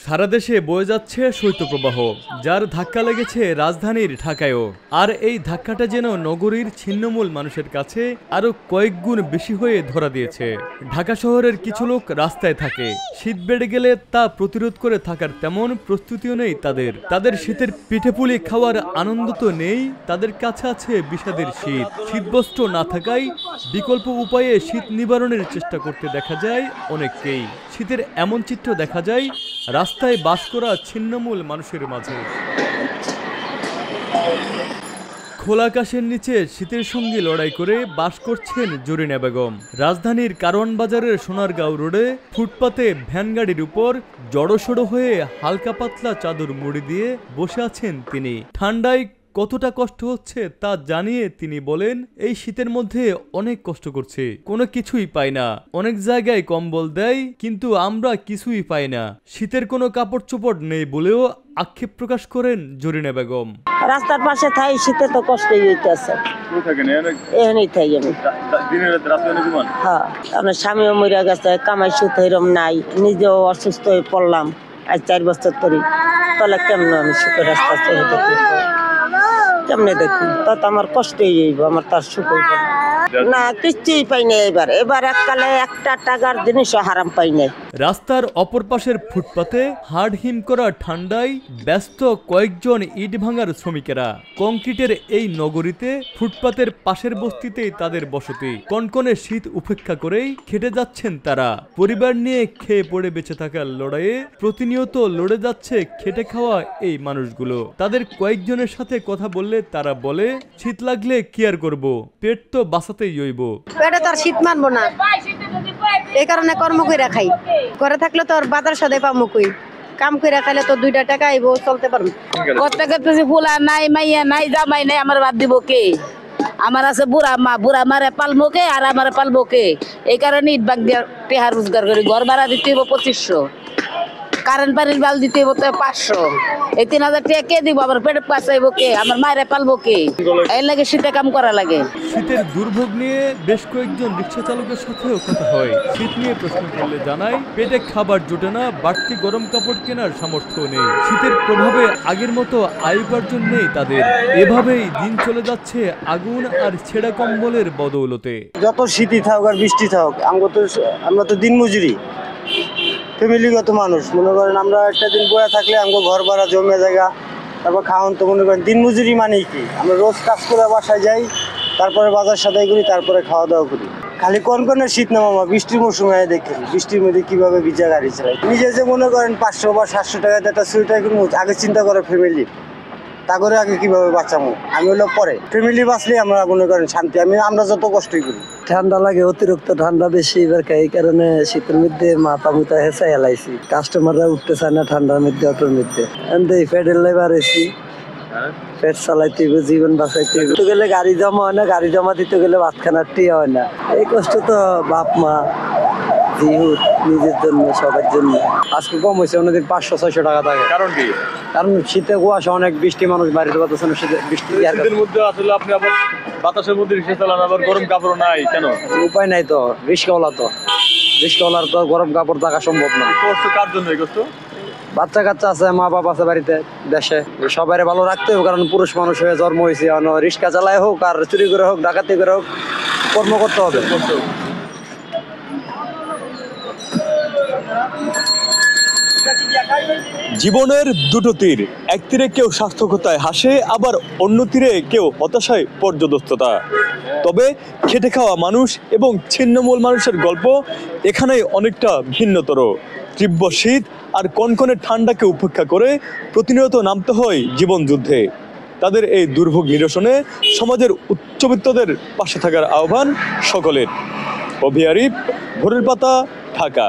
সারা দেশে বয়ে যাচ্ছে শৈত্যপ্রবাহ, যার ধাক্কা লেগেছে রাজধানীর ঢাকায়ও। আর এই ধাক্কাটা যেন নগরীর ছিন্নমূল মানুষের কাছে আরো কয়েক গুণ বেশি হয়ে ধরা দিয়েছে। ঢাকা শহরের কিছু লোক রাস্তায় থাকে, শীত বেড়ে গেলে তা প্রতিরোধ করে থাকার তেমন প্রস্তুতিও নেই তাদের শীতের পিঠেপুলি খাওয়ার আনন্দ তো নেই, তাদের কাছে আছে বিষাদের শীত। শীতবস্ত্র না থাকায় বিকল্প উপায়ে শীত নিবারণের চেষ্টা করতে দেখা যায় অনেককেই। শীতের এমন চিত্র দেখা যায় রাস্তায় বাস করা ছিন্নমূল মানুষের মাঝে। খোলা আকাশের নিচে শীতের সঙ্গে লড়াই করে বাস করছেন জরিনা বেগম। রাজধানীর কারওয়ান বাজারের সোনারগাঁও রোডে ফুটপাতে ভ্যান গাড়ির উপর জড়সড় হয়ে হালকা পাতলা চাদর মুড়ি দিয়ে বসে আছেন তিনি। ঠান্ডায় কতটা কষ্ট হচ্ছে তা জানিয়ে তিনি বলেন, এই শীতের মধ্যে অনেক কষ্ট করছে, কোনো কিছুই পাই না। অনেক জায়গায় কম্বল দেয়, কিন্তু আমরা কিছুই পাই না। শীতের কোনো কাপড় চোপড় নেই বলেও আক্ষেপ প্রকাশ করেন জরিনা বেগম। রাস্তার পাশে থাই, শীতে তো কষ্টই হইতেছে। এখানেই থাই আমি। হ্যাঁ, আমার স্বামীও মরে গেছে, কামাই সুতো এরম নাই, নিজেও অসুস্থ হয়ে পড়লাম। আজ 4 বছর ধরে, তাহলে কেমন আমি শীতের রাস্তা চলে দেখি, কেমনে দেখি, তা তো আমার কষ্টই হইব, আমার তার সুখ হইব না। কিছুই পাই না এবার এককালে একটা টাকার জিনিসও হারাম পাই নাই। রাস্তার অপর পাশের ফুটপাতে হাড় হিম করা ঠান্ডায় ব্যস্ত কয়েকজন ইট ভাঙার শ্রমিকেরা। কংক্রিটের এই নগরীতে ফুটপাতের পাশের বস্তিতেই তাদের বসতি। কনকনে শীত উপেক্ষা করেই খেটে যাচ্ছেন তারা। পরিবার নিয়ে খেয়ে পড়ে বেঁচে থাকার লড়াইয়ে প্রতিনিয়ত লড়ে যাচ্ছে খেটে খাওয়া এই মানুষগুলো। তাদের কয়েকজনের সাথে কথা বললে তারা বলে, শীত লাগলে কি আর করবো, পেট তো বাঁচাতেই হইব। পেটে তো আর শীত মানবো না, এই কারণে কর্ম কইরা খাই। ঘরে থাকলে তো আর বাজার সাথে পামো কই, কাম কইরা খাইলে তো 2 টাকা আইবো, চলতে পারবো। কষ্ট করতেছি, ফুলা নাই, মাইয়া নাই, জামাই নাই, আমার বাদ দিব কে? আমার আছে বুড়া মা, বুড়া মারে পালবো কে আর আমার পালবো কে? এই কারণে ইট বাগ দিয়ে টেহা রোজগার করি। ঘর ভাড়া দিতে হইব 2500, কারেন্ট পানির বাল দিতে হইব 500। এই 3000 টাকা কে দিব? আবার পেটে পাচাইব কে? আমার মায়েরা পালবো কে? এর লাগে শীতে কাম করা লাগে। শীতের দুর্ভোগ নিয়ে বেশ কয়েকজন রিক্সা চালকের সাথেও কথা হয়। শীত নিয়ে প্রশ্ন করলে জানায়, পেটে খাবার জোটে না, বাড়তি গরম কাপড় কেনার সামর্থ্য নেই। শীতের প্রভাবে আগের মতো আয় উপার্জন নেই তাদের। এভাবেই দিন চলে যাচ্ছে আগুন আর ছেঁড়া কম্বলের বদৌলতে। যত শীতই থাক আর বৃষ্টি থাক, আমরা তো দিনমজুরি, ফ্যামিলিগত মানুষ। মনে করেন আমরা একটা দিন বয়া থাকলে আমাকে ঘর ভাড়া জমে জায়গা, তারপর খাওয়ান তো মনে করেন দিনমজুরি মানেই কি, আমরা রোজ কাজ করে বাসায় যাই, তারপরে বাজার সদাই করি, তারপরে খাওয়া দাওয়া করি। খালি কনকনে শীত না মামা, বৃষ্টির মৌসুমে দেখি বৃষ্টির মধ্যে কিভাবে ভিজা গাড়ি চালাই। নিজে যে মনে করেন 500 বা 700 টাকাতে একটা সোয়েটার কিনবো, আগে চিন্তা করে ফ্যামিলি, তা করে আগে কিভাবে বাঁচাবো। আমি হলো পরে ফ্যামিলি বাঁচলে আমরা মনে করেন শান্তি। আমরা যত কষ্টই করি। ঠান্ডা লাগে, অতিরিক্ত ঠান্ডা বেশি এবার, এই কারণে শীতের মধ্যে মাথা মুথা হেঁচা এলাইছি। কাস্টমাররা উঠতে চায় না ঠান্ডার মধ্যে, অটোর মধ্যে ফেডের লেবার এসি, পেট চালাইতে হবে, জীবন বাঁচাইতে হবে। গেলে গাড়ি জমা হয় না, গাড়ি জমা দিতে গেলে ভাত খানার টিয়া হয় না। এই কষ্ট তো বাপ মা নিজের জন্য, সবার জন্য। আজকে কম হয়েছে, অন্যদিন 500-600 টাকা থাকে। কারণ কি? কারণ শীতে কুয়াশা, অনেক বৃষ্টি, মানুষ বাড়িতে পারতেছে না। শীতের মধ্যে আসলে আপনি আবার বাতাসের মধ্যে রিক্সা চালান, আবার গরম কাপড় নাই, কেন? উপায় নাই তো, রিস্কাওয়ালার তো গরম কাপড় থাকা সম্ভব না। কষ্ট কার জন্য এই কষ্ট? বাচ্চা কাচ্চা আছে, মা বাবা আছে বাড়িতে, দেশে, সবাই ভালো রাখতে হবে। কারণ পুরুষ মানুষ হয়ে জন্ম হয়েছে, রিক্সা চালায় হোক আর চুরি করে হোক, ডাকাতি করে হোক, কর্ম করতে হবে। জীবনের দুটো তীর, এক তীরে কেউ সার্থকতায় হাসে, আবার অন্য তীরে কেউ হতাশায় পর্যদস্ততা। তবে খেটে খাওয়া মানুষ এবং ছিন্নমূল মানুষের গল্প এখানেই অনেকটা ভিন্নতর। তীব্র শীত আর কনকনে ঠান্ডাকে উপেক্ষা করে প্রতিনিয়ত নামতে হয় জীবন যুদ্ধে। তাদের এই দুর্ভোগ নিরসনে সমাজের উচ্চবিত্তদের পাশে থাকার আহ্বান সকলের। অভি আরিফ, ভোরের পাতা, ঢাকা।